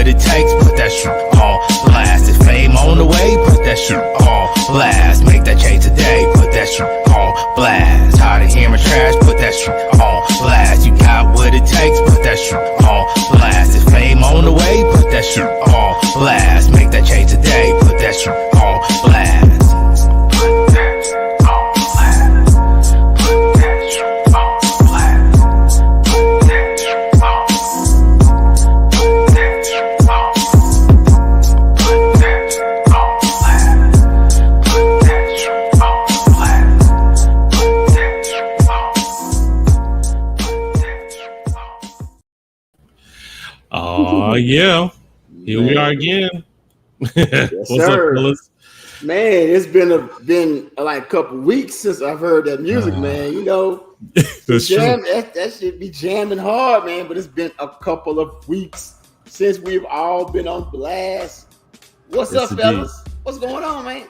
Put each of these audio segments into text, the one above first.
it takes, put that shit on blast. If fame on the way, put that shit on blast. Make that change today, put that shit on blast. Tired of hearing trash, put that shit on blast. You got what it takes, put that shit on blast. If fame on the way, put that shit on blast. Make that change today, put that shit on blast. Oh yeah, here we are again. Yes, What's sir. up, fellas? Man, it's been like a couple weeks since I've heard that music, man. You know, That's jam, true. that should be jamming hard, man. But it's been a couple of weeks since we've all been on blast. What's Yes, up, indeed. fellas? What's going on, man?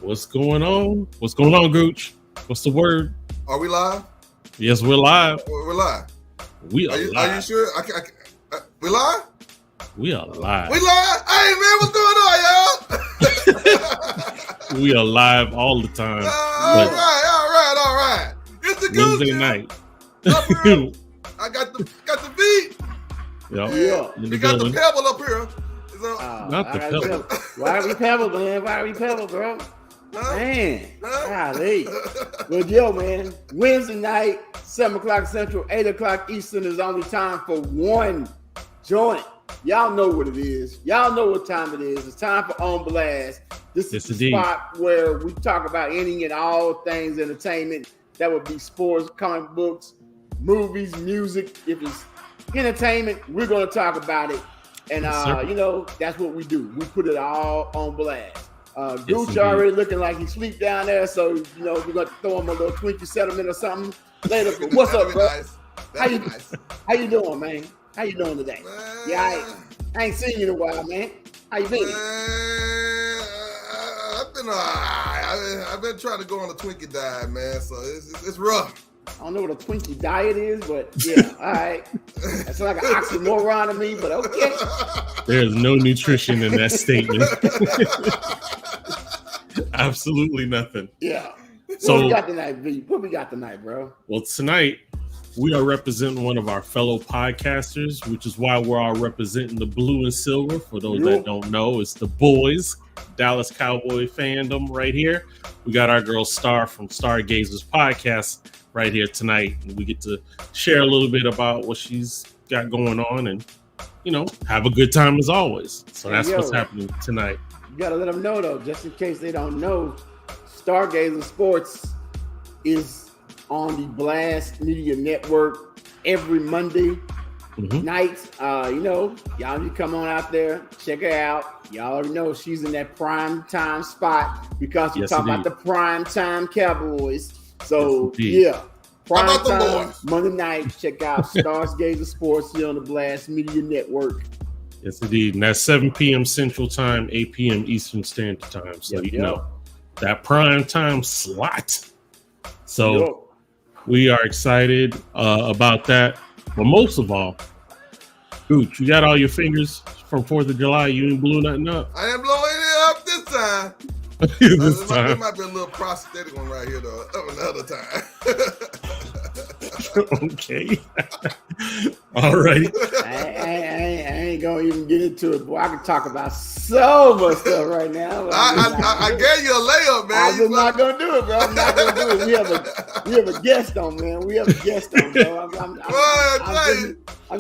What's going on? What's going on, Gooch? What's the word? Are we live? Yes, we're live. We're live. We Are are you live. sure? We live? We are live. We live? Hey man, what's going on, y'all? We are live all the time. all right. It's the Wednesday Gucci. night. Up here. I got the beat. Yep. Yeah. In the We got the building. pebble up here. So, Not the I pebble. gotta tell- Why are we pebble, man? Why are we pebble, bro? Man, golly. But yo, man, Wednesday night, 7 o'clock Central, 8 o'clock Eastern is only time for one joint. Y'all know what it is. Y'all know what time it is. It's time for On Blast. This Yes, is the indeed. spot where we talk about any and all things entertainment. That would be sports, comic books, movies, music. If it's entertainment, we're going to talk about it. And, Yes, sir. you know, that's what we do. We put it all on blast. Gooch indeed. already looking like he sleep down there, so you know we're gonna throw him a little Twinkie settlement or something later. But what's up, bro? Nice. That'd be nice. How you doing, man? How you doing today? Man, Yeah, I ain't seen you in a while, man. How you been? Man, I've been trying to go on a Twinkie diet, man. So it's rough. I don't know what a Twinkie diet is, but yeah, all right. That's like an oxymoron to me, but okay. There's no nutrition in that statement. Absolutely nothing. Yeah. So- What we got tonight, V? What we got tonight, bro? Well, tonight we are representing one of our fellow podcasters, which is why we're all representing the blue and silver. For those that don't know, it's the boys, Dallas Cowboy fandom right here. We got our girl Star from Stargazers podcast right here tonight, and we get to share a little bit about what she's got going on and, you know, have a good time as always. So that's what's happening tonight. You gotta let them know though, just in case they don't know. Stargazer Sports is on the Blast Media Network every Monday night. You know, y'all need to come on out there, check her out. Y'all already know she's in that prime time spot because we Yes, talk indeed. about the prime time Cowboys. So Yes, indeed. yeah, prime How about the time boys? Monday night. Check out Stargazer Sports here on the Blast Media Network. Yes, indeed. And that's 7 p.m. Central Time, 8 p.m. Eastern Standard Time. So, Yep, you yep. know, that prime time slot. So, Yo. we are excited about that. But most of all, Gooch, you got all your fingers from 4th of July. You ain't blew nothing up I ain't blowing it up this time. this It time. might be a little prosthetic one right here, though. Another time. Okay. All right. I ain't gonna even get into it, boy. I can talk about so much stuff right now. I gave you a layup, man. I'm just not gonna do it, bro. I'm not gonna do it. We have a guest on, man. We have a guest on, bro. I'm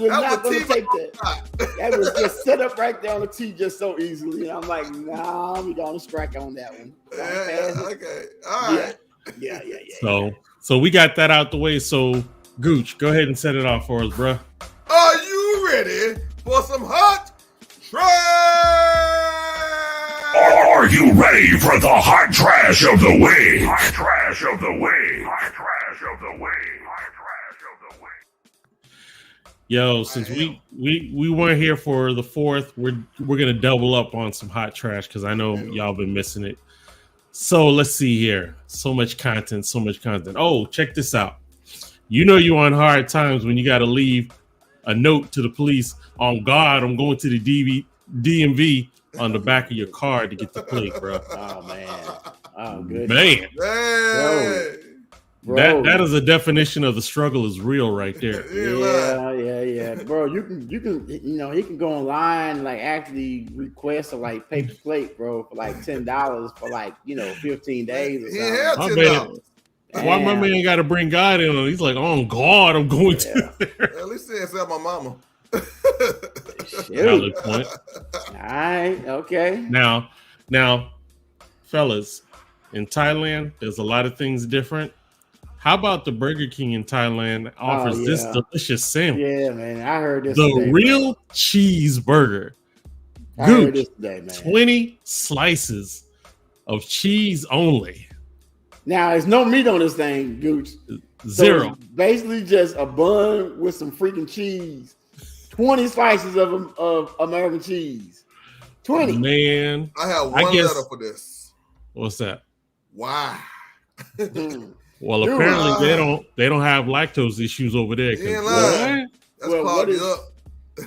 just not gonna take that. That was just set up right there on the tee just so easily. And I'm like, nah, we gonna strike on that one. Okay. All right. Yeah. So we got that out the way. So, Gooch, go ahead and set it off for us, bro. Are you ready for some hot trash? Are you ready for the hot trash of the week? Hot trash of the week. Hot trash of the week. Hot trash of the week. Yo, since we weren't here for the 4th, we're gonna double up on some hot trash because I know y'all been missing it. So let's see here. So much content. Oh, check this out. You know you're on hard times when you got to leave a note to the police on God, I'm going to the DMV on the back of your car to get the plate, bro. Oh man. Oh good. Man. Hey. Bro. That is a definition of the struggle is real right there. Yeah. Bro, you can he can go online, like actually request a like paper plate, bro, for like $10 for like 15 days or He something. had My $10. Why my man got to bring God in on? He's like, oh God, I'm going to. At least say it's at my mama. Valid point. All right, okay. Now, fellas, in Thailand, there's a lot of things different. How about the Burger King in Thailand offers this delicious sandwich? Yeah, man, I heard this. The today, real cheeseburger. I heard this today, man. 20 slices of cheese only. Now, there's no meat on this thing, Gooch. Zero. So it's basically just a bun with some freaking cheese. 20 slices of American cheese. 20. Man. I have one letter for this. What's that? Why? Well, apparently they don't have lactose issues over there. That's clogged up.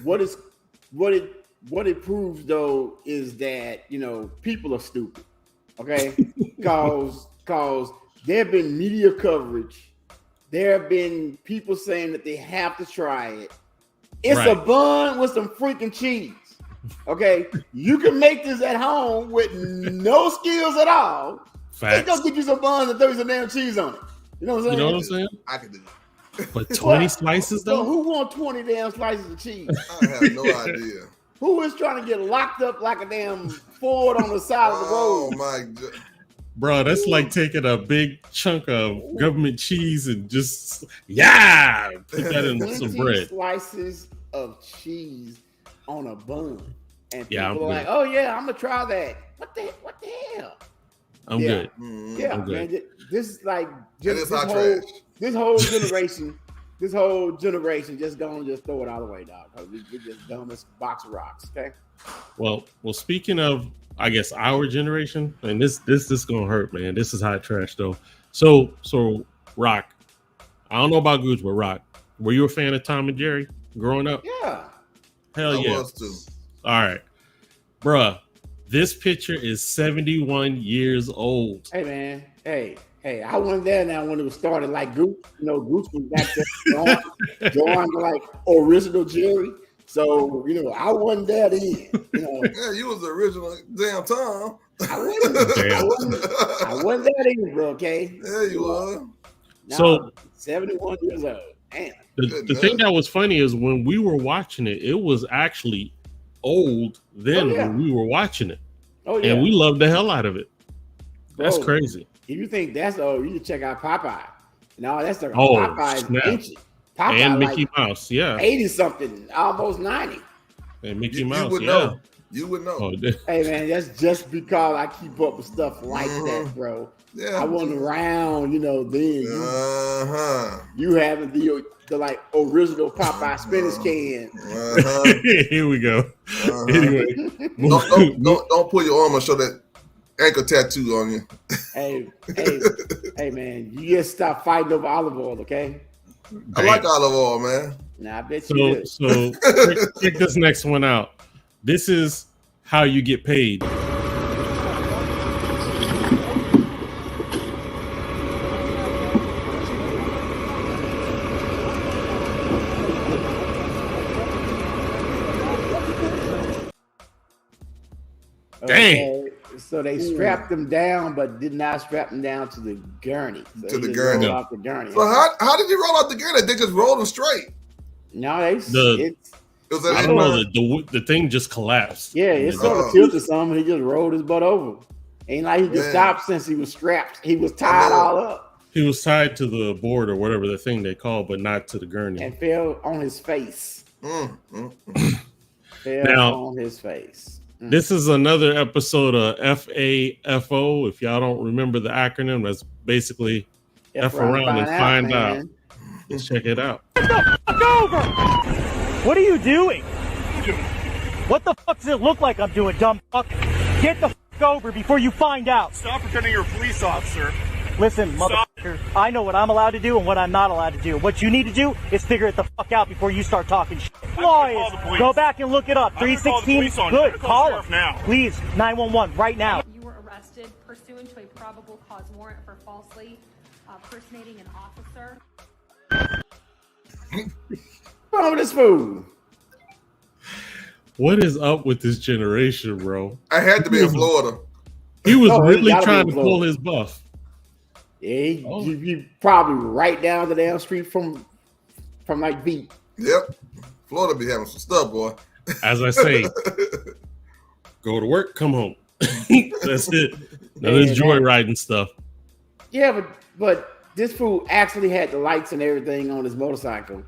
What it proves though is that people are stupid. Okay, because there have been media coverage. There have been people saying that they have to try it. It's a bun with some freaking cheese. Okay, you can make this at home with no skills at all. Facts. Just go get you some buns and throw some damn cheese on it. You know what I'm saying? I can do it. But 20 slices though? So who want 20 damn slices of cheese? I have no idea. Who is trying to get locked up like a damn Ford on the side of the road? Oh my God. Bro, that's like taking a big chunk of government cheese and just put that in some bread. Slices of cheese on a bun, and people I'm are like, good. "Oh yeah, I'm gonna try that." What the hell? I'm good. Yeah, I'm good. man. This is like this whole generation. This whole generation just gonna throw it all away, dog. Because we just dumb as a box of rocks. Okay. Well, speaking of, I guess our generation, and this gonna hurt, man. This is hot trash though. So Rock, I don't know about Gooch, but Rock, were you a fan of Tom and Jerry growing up? Yeah. Hell I yeah. was too. All right, bruh. This picture is 71 years old. Hey man. Hey. I wasn't there now when it was started. Like Gooch, Gooch was back there drawing like original Jerry. So I wasn't there then. Yeah, you was the original damn Tom. I wasn't there then, bro. Okay. Yeah, you were. Now, So 71 years old. Damn. The thing that was funny is when we were watching it, it was actually old then when we were watching it. Oh yeah. And we loved the hell out of it. That's crazy. If you think that's old, you can check out Popeye. No, that's the Popeye's ancient. Popeye and Mickey like Mouse, yeah. 80 something, almost 90. And Mickey Mouse, You would know. Oh, Hey man, that's just because I keep up with stuff like that, bro. Yeah. I wasn't around, then. Uh-huh. You having the like original Popeye spinach can. Uh-huh. Here we go. Uh-huh. Anyway, don't pull your arm and show that ankle tattoo on you. Hey, man, you just stop fighting over olive oil, okay? I like olive oil, man. Nah, I bet you do. So check this next one out. This is how you get paid. Dang. So they strapped them down, but did not strap them down to the gurney. So To the gurney. Off the gurney. So how did you roll out the gurney? They just rolled them straight. No, I don't know. The thing just collapsed. Yeah, it sort of tilted some. He just rolled his butt over. Ain't like he just stopped since he was strapped. He was tied all up. He was tied to the board or whatever the thing they call, but not to the gurney. And fell on his face. Fell on his face. This is another episode of FAFO. If y'all don't remember the acronym, that's basically F around and find out. Let's check it out. Get the fuck over! What are you doing? What the fuck does it look like I'm doing, dumb fuck? Get the fuck over before you find out. Stop pretending you're a police officer. Listen, motherfucker. I know what I'm allowed to do and what I'm not allowed to do. What you need to do is figure it the fuck out before you start talking shit. Law is, go back and look it up. 316, good, call them now. Please, 911, right now. You were arrested pursuant to a probable cause warrant for falsely personating an officer. What's wrong with this fool? What is up with this generation, bro? I had to be in Florida. He was Oh, really gotta be trying to Florida. pull his buff. Yeah, you probably right down the damn street from like V. Yep. Florida be having some stuff, boy. As I say, go to work, come home. That's it. Now this joyriding stuff. Yeah, but this fool actually had the lights and everything on his motorcycle,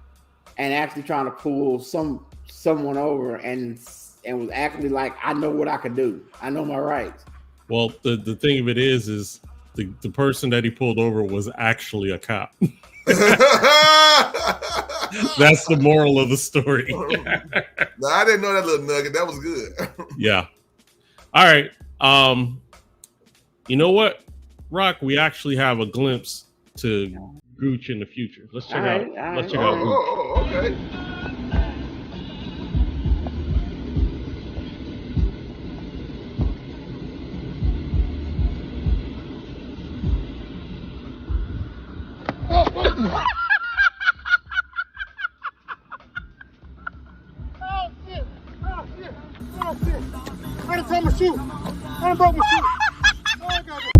and actually trying to pull someone over, and was actually like, I know what I can do. I know my rights. Well, the thing of it is the person that he pulled over was actually a cop. That's the moral of the story. No, I didn't know that little nugget. That was good. Yeah. All right. You know what, Rock? We actually have a glimpse to Gooch in the future. Let's check out. Let's check out. Oh, okay. I done tore my shoe. I done broke my shoe. Oh, I got it.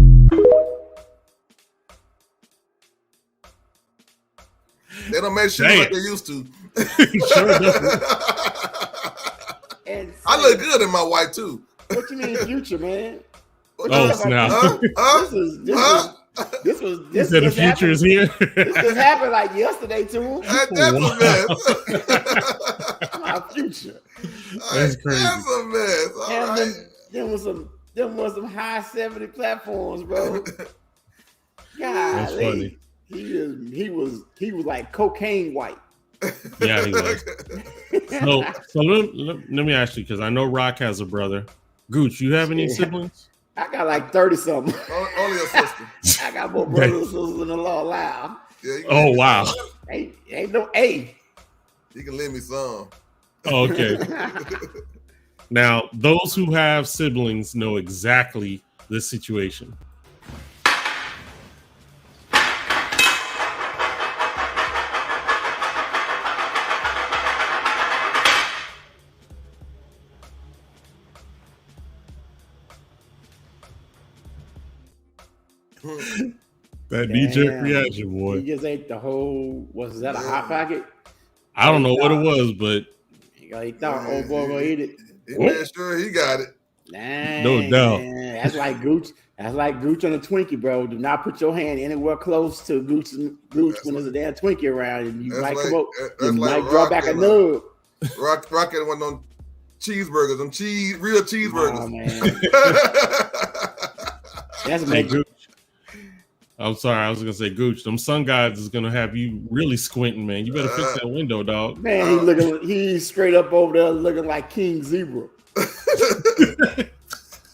They don't make shoes like they used to. Sure doesn't. And I look good in my white too. what you mean future, man? Oh, snap. This was He said the future is here. This just happened like yesterday to him. That's Wow. a mess. My future. That's crazy. That's a mess. All And right. them was some high 70 platforms, bro. That's Golly. funny. He was like cocaine white. Yeah, he was. So let me ask you, because I know Rock has a brother. Gooch, you have any siblings? I got like 30 something. Only a sister. I got more brothers and sisters than the law allow. Yeah, you can Oh, wow. Ain't no A. You can lend me some. Okay. Now, those who have siblings know exactly this situation. That knee-jerk reaction, He boy. just ate the whole. Was that a hot pocket? I don't know what it was, but He thought old boy gonna eat it. He made sure he got it. Nah, No doubt. That's like Gooch. That's like Gooch on a Twinkie, bro. Do not put your hand anywhere close to Gooch when there's a damn Twinkie around, and you might come up. You might draw back a nub. Rock had one of them cheeseburgers, real cheeseburgers. Oh, man. That's hey, make Gooch. I'm sorry, I was gonna say Gooch. Them sun guys is gonna have you really squinting, man. You better fix that window, dog. man. He's straight up over there looking like King Zebra.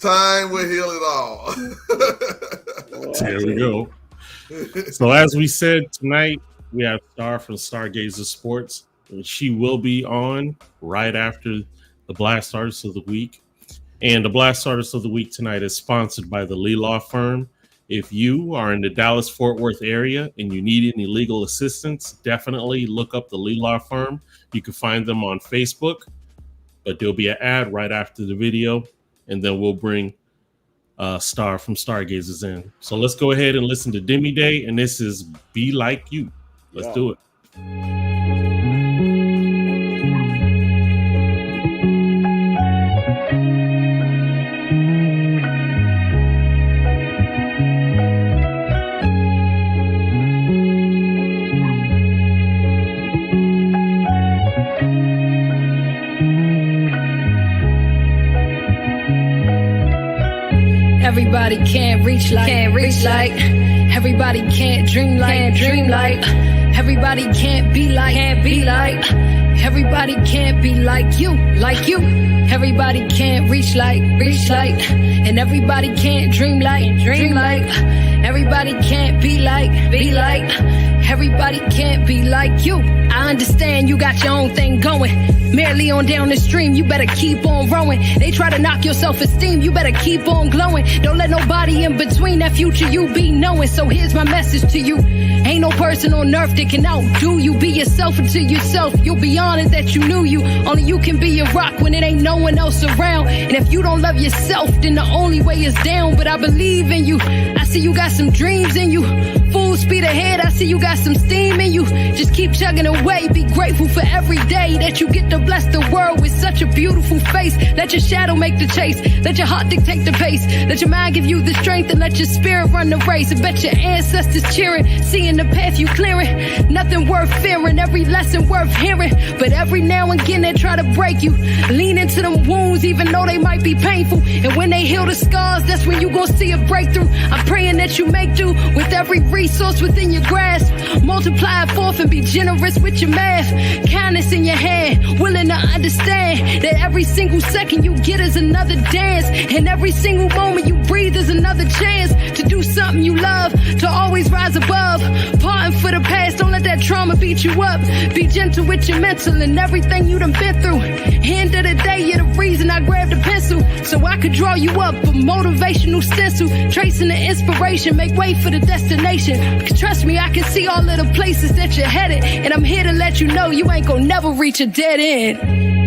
Time will heal it all. There we go. So as we said tonight, we have Star from Stargazer Sports, and she will be on right after the Blast Artist of the Week. And the Blast Artist of the Week tonight is sponsored by the Lee Law Firm. If you are in the Dallas-Fort Worth area and you need any legal assistance, definitely look up the Lee Law Firm. You can find them on Facebook, but there'll be an ad right after the video, and then we'll bring Star from Stargazers in. So let's go ahead and listen to Demi Day, and this is Be Like You. Let's do it. Everybody can't reach like, everybody can't dream like, everybody can't be like, everybody can't be like you, Everybody can't reach like, and everybody can't dream like. Everybody can't be like. Everybody can't be like you. I understand you got your own thing going. Merely on down the stream, you better keep on rowing. They try to knock your self-esteem, you better keep on glowing. Don't let nobody in between that future you be knowing. So here's my message to you. Ain't no person on earth that can outdo you. Be yourself until yourself. You'll be honored that you knew you. Only you can be your rock when it ain't no one else around. And if you don't love yourself, then the only way is down. But I believe in you. I see you got some dreams in you. Full speed ahead, I see you got some steam in you. Just keep chugging away. Be grateful for every day that you get to bless the world with such a beautiful face. Let your shadow make the chase. Let your heart dictate the pace. Let your mind give you the strength and let your spirit run the race. I bet your ancestors cheering, seeing the path you clearing. Nothing worth fearing, every lesson worth hearing. But every now and again they try to break you. Lean into them wounds even though they might be painful. And when they heal the scars, that's when you gon' see a breakthrough. I'm praying that you make do with every resource within your grasp. Multiply it forth and be generous with your math. Kindness in your hand, willing to understand that every single second you get is another dance. And every single moment you breathe is another chance to do something you love, to always rise above. Parting for the past, don't let that trauma beat you up. Be gentle with your mental and everything you done been through. End of the day, you're the reason I grabbed a pencil, so I could draw you up a motivational stencil. Tracing the inspiration, make way for the destination. Cause trust me, I can see all of the places that you're headed. And I'm here to let you know you ain't gonna never reach a dead end.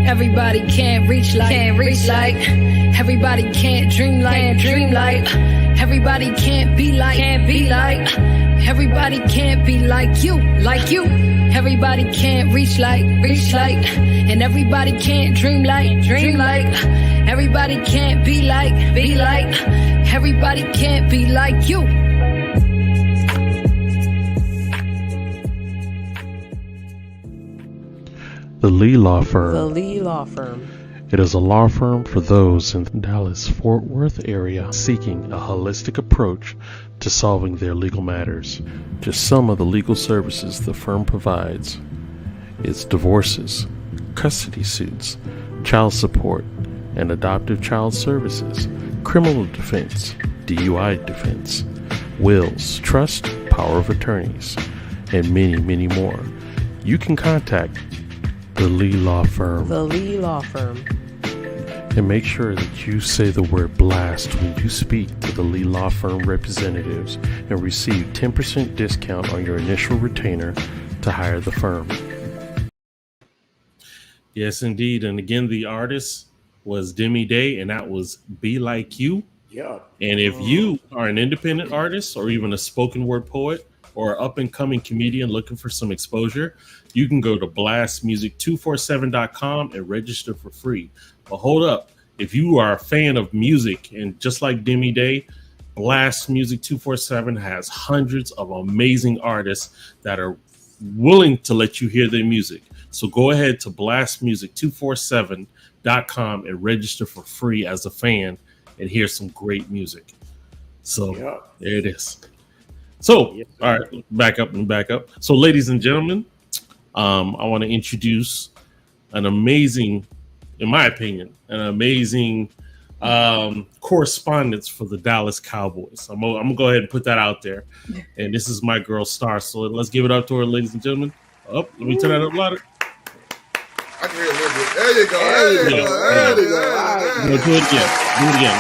Everybody can't reach like. Everybody can't dream like. Everybody can't be like. Everybody can't be like you. Everybody can't reach like. And everybody can't dream like. Everybody can't be like. Everybody can't be like you. The Lee Law Firm. The Lee Law Firm. It is a law firm for those in the Dallas-Fort Worth area seeking a holistic approach to solving their legal matters. Just some of the legal services the firm provides. It's divorces, custody suits, child support, and adoptive child services, criminal defense, DUI defense, wills, trust, power of attorneys, and many, many more. You can contact the Lee Law Firm. The Lee Law Firm. And make sure that you say the word blast when you speak to the Lee Law Firm representatives and receive 10% discount on your initial retainer to hire the firm. Yes, indeed. And again, the artist was Demi Day, and that was Be Like You. Yeah. And if you are an independent artist or even a spoken word poet or up and coming comedian looking for some exposure, you can go to blastmusic247.com and register for free. But hold up, if you are a fan of music, and just like Demi Day, Blast Music 247 has hundreds of amazing artists that are willing to let you hear their music. So go ahead to blastmusic247.com and register for free as a fan and hear some great music. So there it is. So, all right, back up. So, ladies and gentlemen, I want to introduce an amazing, in my opinion, correspondence for the Dallas Cowboys. I'm gonna go ahead and put that out there. And this is my girl Star. So let's give it up to her, ladies and gentlemen. Let me turn that up louder. I can hear a little bit. There you go. There you go. Do it again. There we go.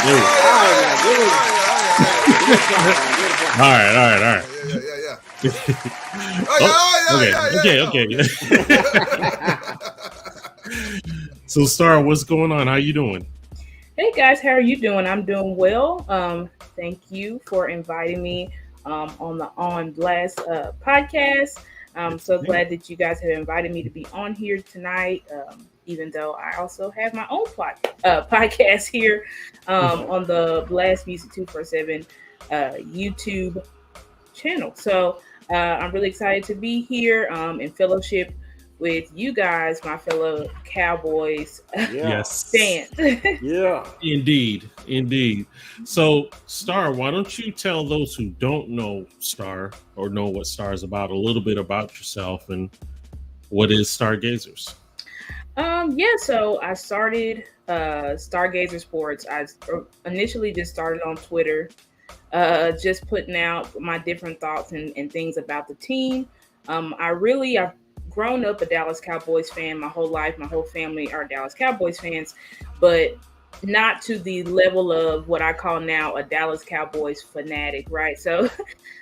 All right. Okay. So, Star, what's going on? How you doing? Hey guys, how are you doing? I'm doing well. Thank you for inviting me on the On Blast podcast. I'm so glad that you guys have invited me to be on here tonight. Even though I also have my own podcast here on the Blast Music 247 YouTube channel. So I'm really excited to be here in fellowship with you guys, my fellow Cowboys fans. Yeah. Indeed. So, Star, why don't you tell those who don't know Star or know what Star is about a little bit about yourself and what is Stargazers? So I started Stargazer Sports. I initially just started on Twitter, just putting out my different thoughts and things about the team. I've grown up a Dallas Cowboys fan my whole life. My whole family are Dallas Cowboys fans, but not to the level of what I call now a Dallas Cowboys fanatic, right? So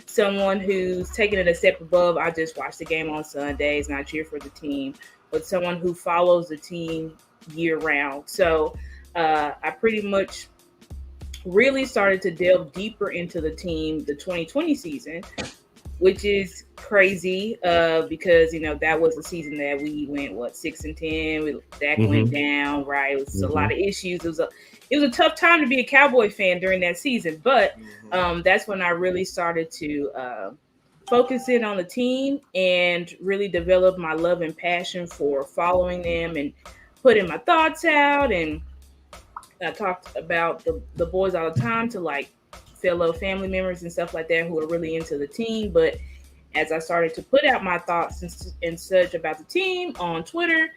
someone who's taking it a step above, I just watch the game on Sundays and I cheer for the team, but someone who follows the team year round. So I pretty much really started to delve deeper into the team the 2020 season, which is crazy because, that was a season that we went, 6-10. Dak went down, right? It was a lot of issues. It was a tough time to be a Cowboy fan during that season, but that's when I really started to focus in on the team and really develop my love and passion for following them and putting my thoughts out. And I talked about the boys all the time to like fellow family members and stuff like that who are really into the team. But as I started to put out my thoughts and such about the team on Twitter,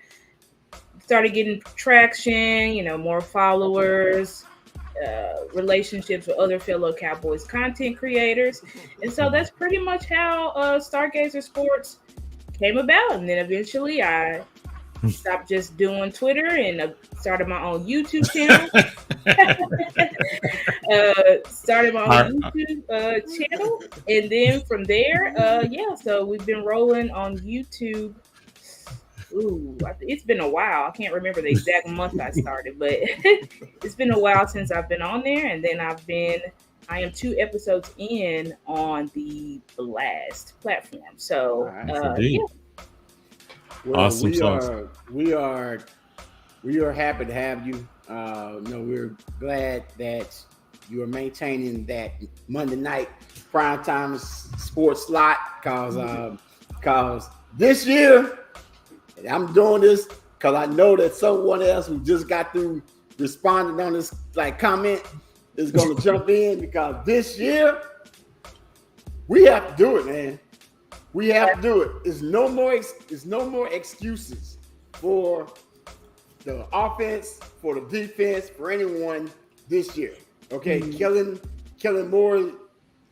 started getting traction, more followers, relationships with other fellow Cowboys content creators. And so that's pretty much how Stargazer Sports came about. And then eventually I stopped just doing Twitter and started my own YouTube channel. Started my own YouTube channel. And then from there, so we've been rolling on YouTube. It's been a while. I can't remember the exact month I started, but it's been a while since I've been on there. And then I am 2 episodes in on the Blast platform. So, Well, awesome. We are happy to have you. We're glad that you are maintaining that Monday night primetime sports slot because this year, and I'm doing this because I know that someone else who just got through responding on this comment is going to jump in because this year we have to do it, man. We have to do it. There's no more excuses for the offense, for the defense, for anyone this year. Okay, Kellen Moore,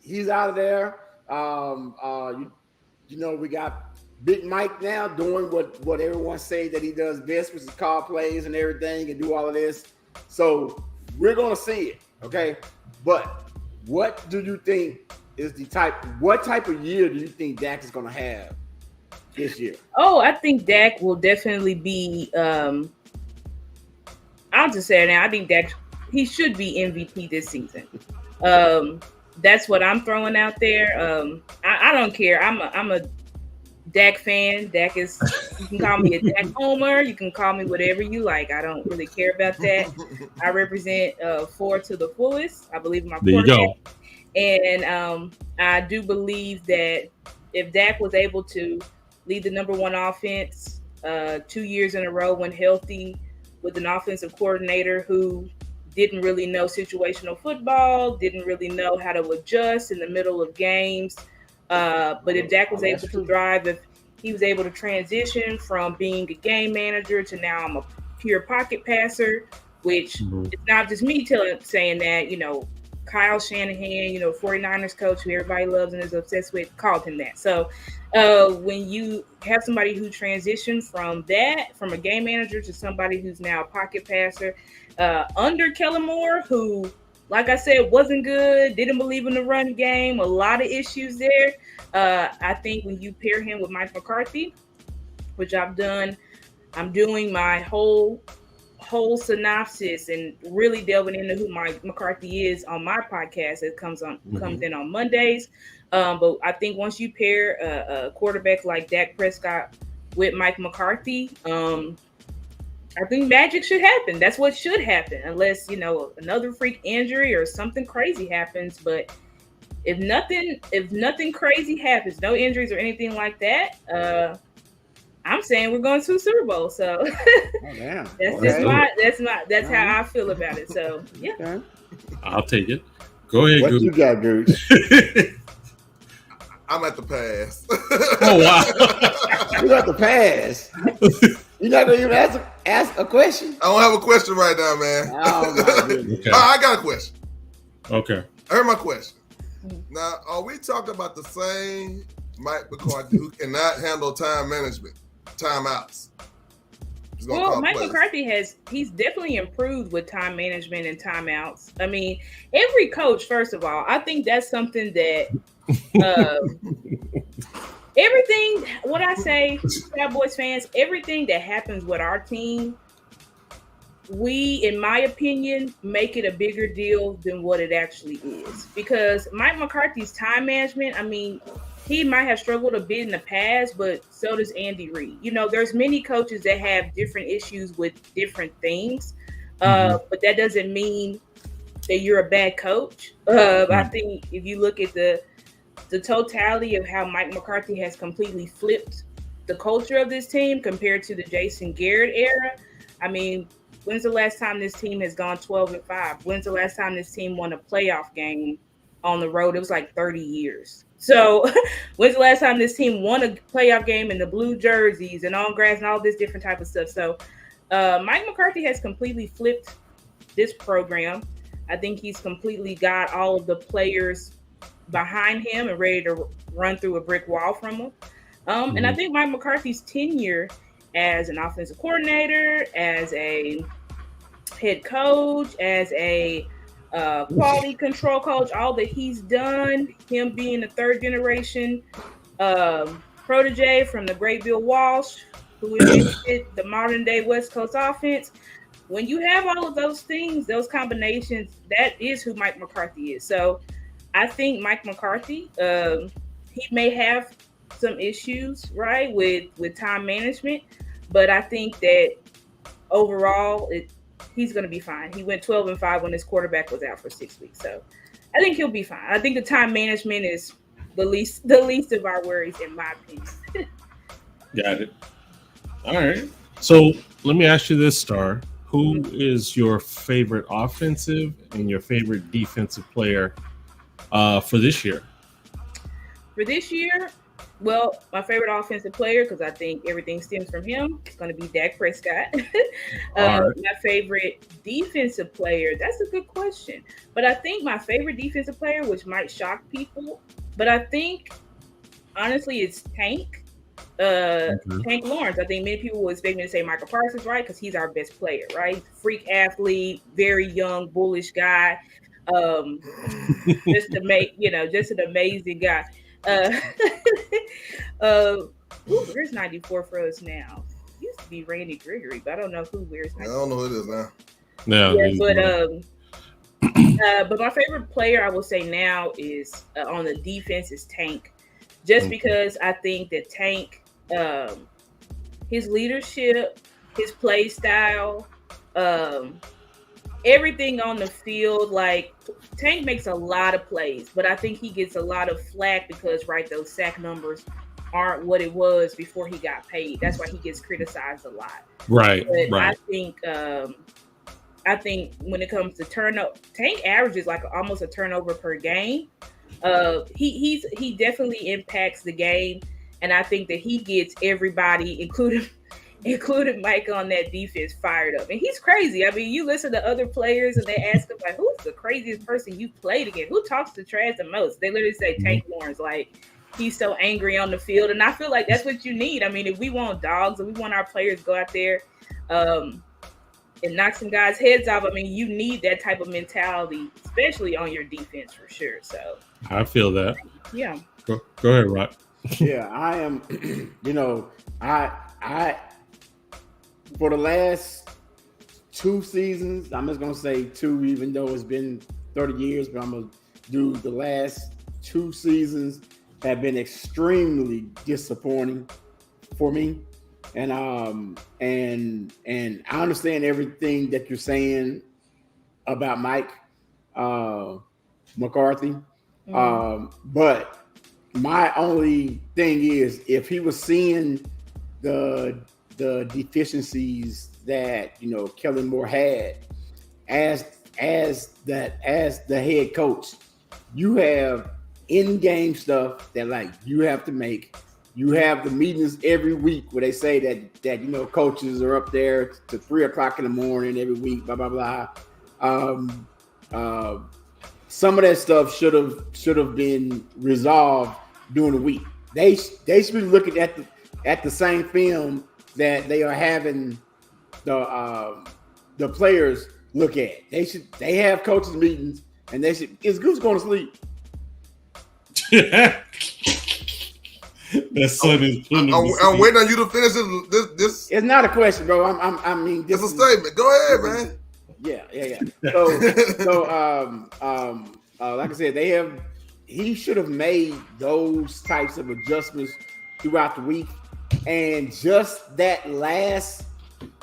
he's out of there. We got Big Mike now doing what everyone say that he does best, which is call plays and everything and do all of this. So we're gonna see it, okay? But what do you think is what type of year do you think Dak is gonna have this year? Oh, I think Dak will definitely be I'll just say it now. I think Dak, he should be MVP this season. That's what I'm throwing out there. I don't care. I'm a Dak fan. Dak is, you can call me a Dak homer. You can call me whatever you like. I don't really care about that. I represent 4 to the fullest. I believe in my quarterback. And I do believe that if Dak was able to lead the number 1 offense 2 years in a row when healthy, with an offensive coordinator who didn't really know situational football, didn't really know how to adjust in the middle of games. But if Dak was able to thrive, if he was able to transition from being a game manager to now I'm a pure pocket passer, which it's not just me saying that, Kyle Shanahan, 49ers coach who everybody loves and is obsessed with, called him that. So when you have somebody who transitioned from a game manager to somebody who's now a pocket passer, under Kellen Moore, who, like I said, wasn't good, didn't believe in the run game, a lot of issues there. I think when you pair him with Mike McCarthy, which I've done, I'm doing my whole synopsis and really delving into who Mike McCarthy is on my podcast. It comes in on Mondays. But I think once you pair a quarterback like Dak Prescott with Mike McCarthy, I think magic should happen. That's what should happen, unless another freak injury or something crazy happens. But if nothing crazy happens, no injuries or anything like that, I'm saying we're going to the Super Bowl. So that's how I feel about it. So yeah, okay. I'll take it. Go ahead. What you got, Gooch? I'm at the pass. Oh wow, you got the pass. You're not gonna even Ask a question. I don't have a question right now, man. Oh my goodness. Okay. All right, I got a question. Okay. I heard my question. Now, are we talking about the same Mike McCarthy who cannot handle time management, timeouts? Well, Mike McCarthy he's definitely improved with time management and timeouts. I mean, every coach, first of all, I think that's something that everything, what I say, Cowboys fans, everything that happens with our team, we, in my opinion, make it a bigger deal than what it actually is. Because Mike McCarthy's time management, I mean, he might have struggled a bit in the past, but so does Andy Reid. You know, there's many coaches that have different issues with different things, but that doesn't mean that you're a bad coach. I think if you look at the totality of how Mike McCarthy has completely flipped the culture of this team compared to the Jason Garrett era, I mean, when's the last time this team has gone 12-5? When's the last time this team won a playoff game on the road? It was like 30 years. So when's the last time this team won a playoff game in the blue jerseys and on grass and all this different type of stuff? So Mike McCarthy has completely flipped this program. I think he's completely got all of the players behind him and ready to run through a brick wall from him. And I think Mike McCarthy's tenure as an offensive coordinator, as a head coach, as a quality control coach, all that he's done, him being a third generation protege from the great Bill Walsh, who invented the modern day West Coast offense. When you have all of those things, those combinations, that is who Mike McCarthy is. So I think Mike McCarthy, he may have some issues, right, with time management, but I think that overall he's going to be fine. He went 12-5 when his quarterback was out for 6 weeks. So I think he'll be fine. I think the time management is the least of our worries, in my opinion. Got it. All right. So let me ask you this, Star. Who is your favorite offensive and your favorite defensive player for this year? For this year, well, my favorite offensive player, because I think everything stems from him, is going to be Dak Prescott. Right. My favorite defensive player, that's a good question. But I think my favorite defensive player, which might shock people, but I think, honestly, it's Tank. Tank Lawrence. I think many people will expect me to say Michael Parsons, right? Because he's our best player, right? Freak athlete, very young, bullish guy. Just an amazing guy. Who wears 94 for us now? Used to be Randy Gregory, but I don't know who wears 94. I don't know who it is now. No, but my favorite player I will say now is on the defense is Tank, just because I think that Tank, his leadership, his play style, everything on the field, like Tank makes a lot of plays, but I think he gets a lot of flack because, right, those sack numbers aren't what it was before he got paid. That's why he gets criticized a lot. Right. But right. I think when it comes to turnover, Tank averages like almost a turnover per game. He definitely impacts the game, and I think that he gets everybody, including Mike on that defense, fired up. And he's crazy. I mean, you listen to other players and they ask him, like, who's the craziest person you played against? Who talks to trash the most? They literally say Tank Lawrence. Like, he's so angry on the field. And I feel like that's what you need. I mean, if we want dogs and we want our players to go out there and knock some guys' heads off, I mean, you need that type of mentality, especially on your defense for sure. So I feel that. Yeah. Go ahead, Rock. Yeah, I am, I for the last 2 seasons, I'm just going to say 2, even though it's been 30 years, but I'm going to do the last 2 seasons have been extremely disappointing for me. And I understand everything that you're saying about Mike McCarthy. But my only thing is, if he was seeing the deficiencies that Kellen Moore had as the head coach, you have in-game stuff that like you have to make. You have the meetings every week where they say that coaches are up there to 3:00 in the morning every week, blah blah blah. Some of that stuff should have been resolved during the week. They should be looking at the same film that they are having the players look at. They have coaches meetings and they should. Is Goose going to sleep? That son is putting. I'm waiting on you to finish this. It's not a question, bro. This it's a statement. Go ahead, man. Yeah. So, like I said, he should have made those types of adjustments throughout the week, and just that last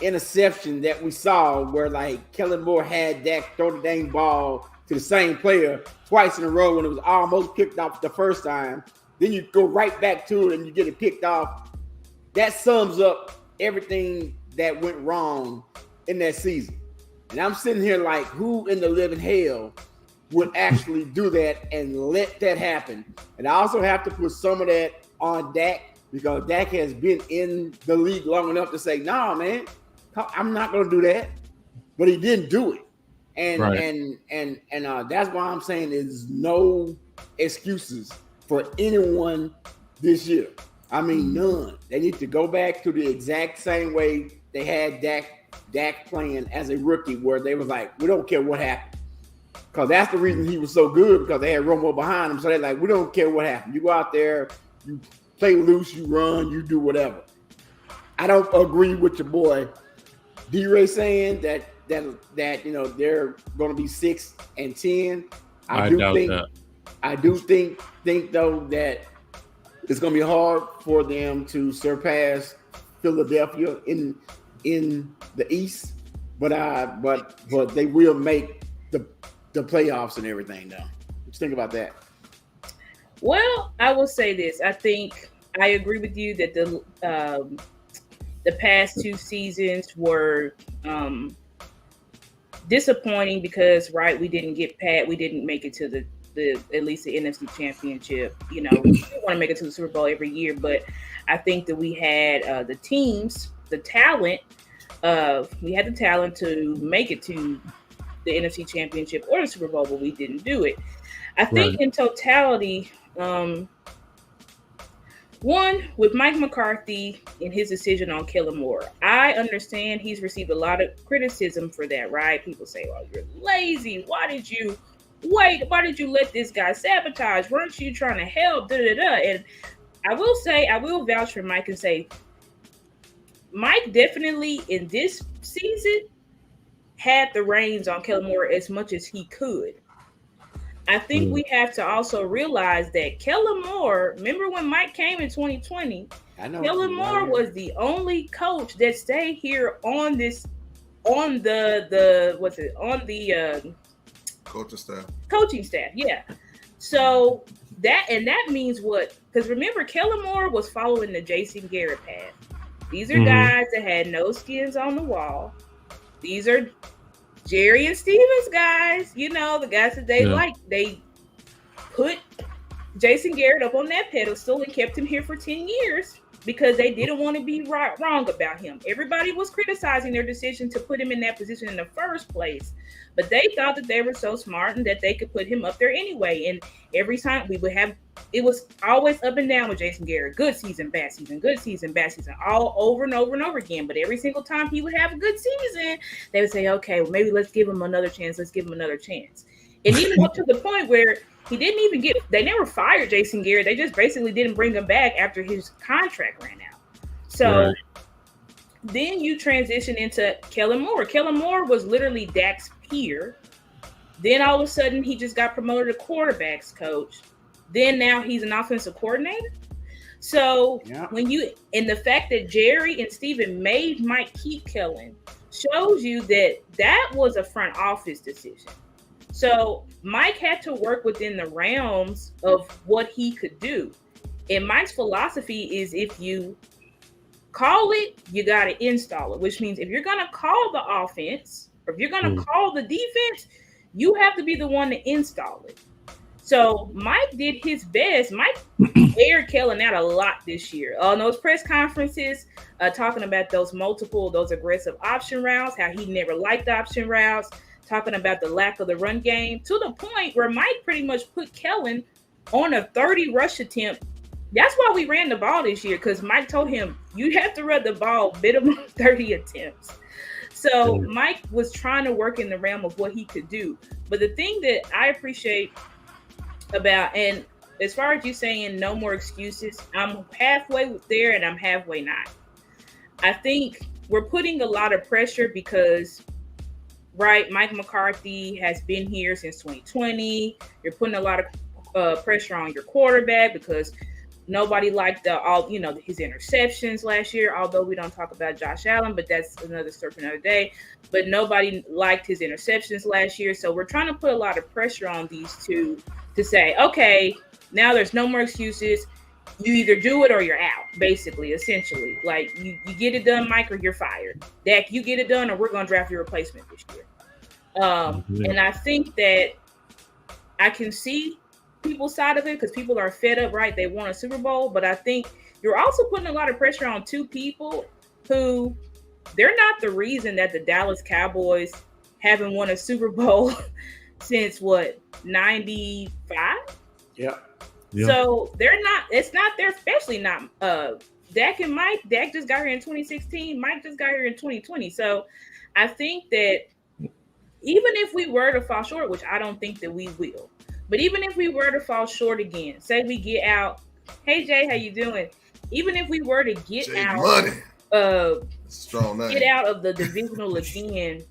interception that we saw, where like Kellen Moore had Dak throw the dang ball to the same player twice in a row when it was almost picked off the first time. Then you go right back to it and you get it picked off. That sums up everything that went wrong in that season. And I'm sitting here like, who in the living hell would actually do that and let that happen? And I also have to put some of that on Dak, because Dak has been in the league long enough to say, nah, man, I'm not going to do that. But he didn't do it. And that's why I'm saying there's no excuses for anyone this year. I mean, none. They need to go back to the exact same way they had Dak playing as a rookie, where they was like, we don't care what happened. Because that's the reason he was so good, because they had Romo behind him. So they're like, we don't care what happened. You go out there, you play loose, you run, you do whatever. I don't agree with your boy D-Ray saying that they're going to be 6-10. I doubt that. I do think though that it's going to be hard for them to surpass Philadelphia in the East, but they will make the playoffs and everything. Though, what you think about that? Well, I will say this. I think I agree with you that the past two seasons were disappointing because we didn't make it to the at least the NFC Championship. We want to make it to the Super Bowl every year, but I think that we had the teams, the talent. We had the talent to make it to the NFC Championship or the Super Bowl, but we didn't do it. I think in totality, one, with Mike McCarthy and his decision on Kellen Moore, I understand he's received a lot of criticism for that, right? People say, "Oh, you're lazy. Why did you let this guy sabotage? Weren't you trying to help?" And I will vouch for Mike and say, Mike definitely in this season had the reins on Kellen Moore as much as he could. I think we have to also realize that Kellen Moore, remember when Mike came in 2020, Kellen Moore was the only coach that stayed here on the coaching staff. Yeah. So that means what? Because remember, Kellen Moore was following the Jason Garrett path. These are guys that had no skins on the wall. These are Jerry and Stevens guys, the guys that they like. They put Jason Garrett up on that pedestal and kept him here for 10 years because they didn't want to be wrong about him. Everybody was criticizing their decision to put him in that position in the first place, but they thought that they were so smart and that they could put him up there anyway. And every time it was always up and down with Jason Garrett. Good season, bad season, good season, bad season, all over and over and over again. But every single time he would have a good season, they would say, okay, well, maybe let's give him another chance. And even up to the point where they never fired Jason Garrett. They just basically didn't bring him back after his contract ran out. So then you transition into Kellen Moore. Kellen Moore was literally Dak's peer. Then all of a sudden he just got promoted to quarterbacks coach. Then now he's an offensive coordinator. So and the fact that Jerry and Steven made Mike keep Kellen shows you that was a front office decision. So Mike had to work within the realms of what he could do. And Mike's philosophy is if you call it, you got to install it, which means if you're going to call the offense or if you're going to call the defense, you have to be the one to install it. So Mike did his best. Mike aired Kellen out a lot this year on those press conferences, talking about those aggressive option routes, how he never liked option routes, talking about the lack of the run game, to the point where Mike pretty much put Kellen on a 30 rush attempt. That's why we ran the ball this year, because Mike told him, you have to run the ball minimum 30 attempts. So Mike was trying to work in the realm of what he could do. But the thing that I appreciate about, and as far as you saying no more excuses, I'm halfway there and I'm halfway not. I think we're putting a lot of pressure because, right, Mike McCarthy has been here since 2020. You're putting a lot of pressure on your quarterback because nobody liked his interceptions last year, although we don't talk about Josh Allen, but that's another story for another day. But nobody liked his interceptions last year. So we're trying to put a lot of pressure on these two to say, okay, now there's no more excuses. You either do it or you're out, basically, essentially. Like, you get it done, Mike, or you're fired. Dak, you get it done, or we're going to draft your replacement this year. And I think that I can see people's side of it because people are fed up, right? They want a Super Bowl. But I think you're also putting a lot of pressure on two people who, they're not the reason that the Dallas Cowboys haven't won a Super Bowl since, 95? Yeah. So it's not there, especially not Dak and Mike. Dak just got here in 2016. Mike just got here in 2020. So I think that even if we were to fall short, which I don't think that we will, but even if we were to fall short again, say we get out, hey Jay, how you doing? Even if we were to get out, get out of the divisional again,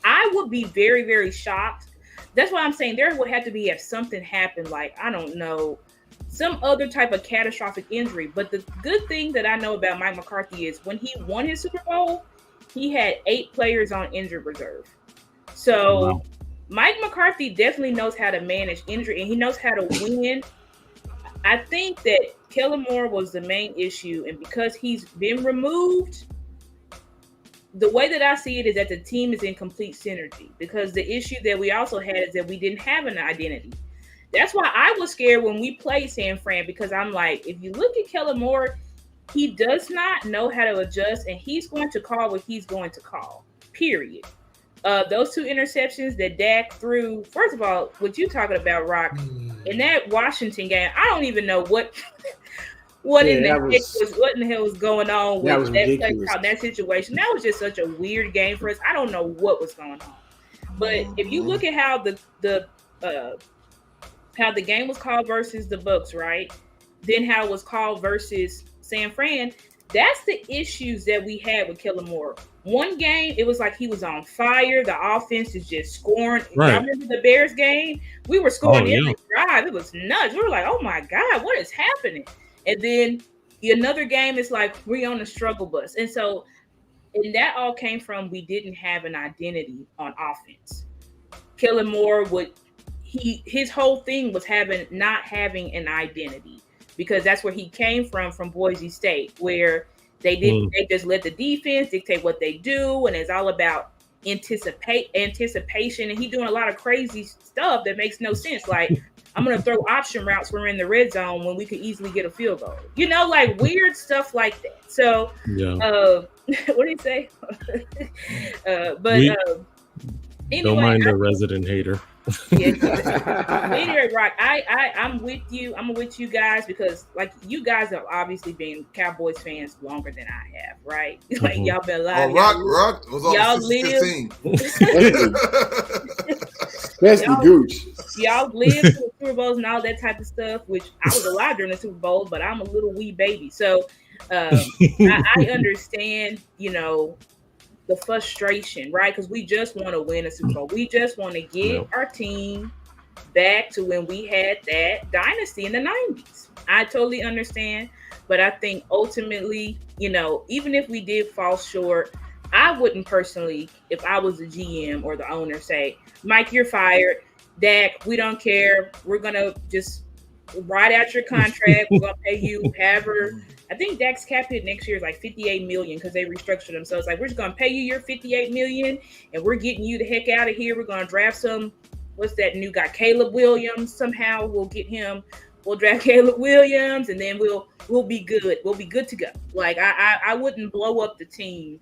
I would be very, very shocked. That's why I'm saying there would have to be if something happened, like, I don't know, some other type of catastrophic injury. But the good thing that I know about Mike McCarthy is when he won his Super Bowl, he had 8 players on injured reserve. So Mike McCarthy definitely knows how to manage injury and he knows how to win. I think that Kellen Moore was the main issue. And because he's been removed, the way that I see it is that the team is in complete synergy, because the issue that we also had is that we didn't have an identity. That's why I was scared when we played San Fran, because I'm like, if you look at Kellen Moore, he does not know how to adjust and he's going to call what he's going to call, period. Those 2 interceptions that Dak threw, first of all, what you talking about, Rock, in that Washington game, I don't even know what in the hell was going on with that situation. That was just such a weird game for us. I don't know what was going on. But if you look at how the game was called versus the Bucs, right? Then how it was called versus San Fran, that's the issues that we had with Kellen Moore. One game, it was like he was on fire. The offense is just scoring. Right. I remember the Bears game. We were scoring every drive. It was nuts. We were like, oh my God, what is happening? And then another game is like, we're on the struggle bus. And so, and that all came from we didn't have an identity on offense. Kellen Moore his whole thing was not having an identity, because that's where he came from Boise State, where they just let the defense dictate what they do. And it's all about anticipation. And he's doing a lot of crazy stuff that makes no sense. Like, I'm going to throw option routes when we're in the red zone when we could easily get a field goal. Like weird stuff like that. So, what do you say? Anyway, don't mind the resident hater. Anyway, Rock, I'm with you. I'm with you guys because, like, you guys have obviously been Cowboys fans longer than I have, right? Like, y'all been alive. Rock was on y'all 15. That's the gooch. Y'all lived through the Super Bowls and all that type of stuff, which I was alive during the Super Bowl, but I'm a little wee baby. So I understand, the frustration, right? Because we just want to win a Super Bowl. We just want to get our team back to when we had that dynasty in the 90s. I totally understand. But I think ultimately, even if we did fall short, I wouldn't personally, if I was the GM or the owner, say, Mike, you're fired. Dak, we don't care. We're going to just ride out your contract. We're going to pay you however. I think Dak's cap hit next year is like $58 million because they restructured them. So it's like, we're just going to pay you your $58 million and we're getting you the heck out of here. We're going to draft some what's that new guy, Caleb Williams. Somehow we'll get him. We'll draft Caleb Williams, and then we'll be good. We'll be good to go. Like I wouldn't blow up the team,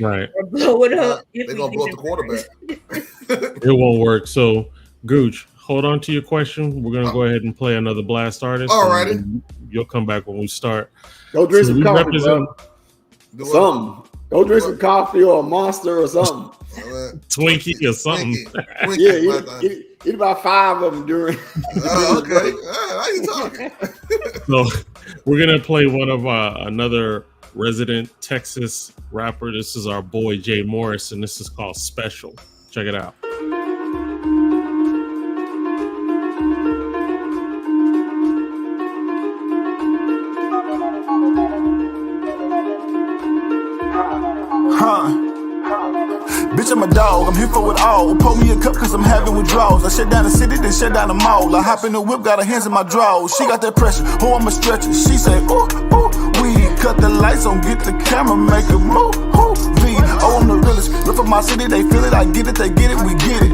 right? Or blow it up. They're gonna blow up the quarterback. It won't work. So, Gooch, hold on to your question. We're gonna go ahead and play another Blast artist. All righty. You'll come back when we start. Go drink some coffee, represent something. Go drink some coffee or a Monster or something. Twinkie or something. Yeah, eat about 5 of them during. Okay, how you talking? So we're gonna play one of another resident Texas rapper. This is our boy Jay Morris, and this is called Special. Check it out. Bitch, I'm a dog, I'm here for it all. Pour me a cup cause I'm having withdrawals. I shut down the city, then shut down the mall. I hop in the whip, got her hands in my drawers. She got that pressure, oh, I'm a stretcher. She say, ooh, ooh, we cut the lights on, get the camera, make a move, ooh, V. Oh, I'm the realest. Rip from my city, they feel it, I get it, they get it, we get it.